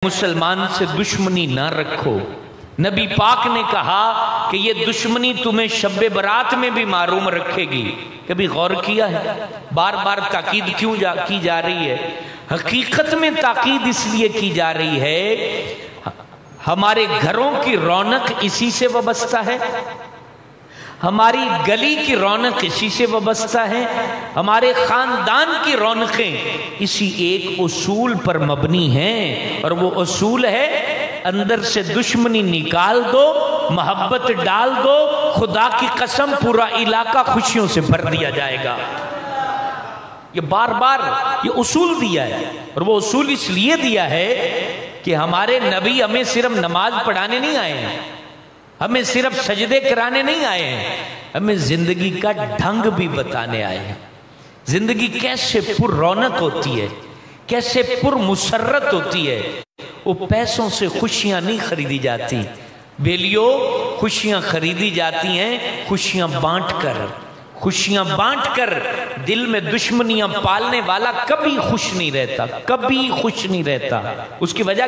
مسلمان سے دشمنی نہ رکھو۔ نبی پاک نے کہا کہ یہ دشمنی تمہیں شب برات میں بھی معروم رکھے گی۔ کبھی غور کیا ہے بار بار تاکید کیوں کی جا رہی ہے؟ حقیقت میں تاکید اس لیے کی جا رہی ہے، ہمارے گھروں کی رونق اسی سے وابستہ ہے، ہماری گلی کی رونق اسی سے وابستہ ہے، ہمارے خاندان کی رونقیں اسی ایک اصول پر مبنی ہیں، اور وہ اصول ہے اندر سے دشمنی نکال دو، محبت ڈال دو، خدا کی قسم پورا علاقہ خوشیوں سے بھر دیا جائے گا۔ یہ بار بار یہ اصول دیا ہے، اور وہ اصول اس لیے دیا ہے کہ ہمارے نبی ہمیں صرف نماز پڑھانے نہیں آئے ہیں، ہمیں صرف سجدے کرانے نہیں آئے ہیں، ہمیں زندگی کا ڈھنگ بھی بتانے آئے ہیں۔ زندگی کیسے پر رونق ہوتی ہے، کیسے پر مسرت ہوتی ہے۔ وہ پیسوں سے خوشیاں نہیں خریدی جاتی بیلیو، خوشیاں خریدی جاتی ہیں خوشیاں بانٹ کر۔ خوشیاں بانٹ کر دل میں دشمنیاں پالنے والا کبھی خوش نہیں رہتا، کبھی خوش نہیں رہتا۔ اس کی وجہ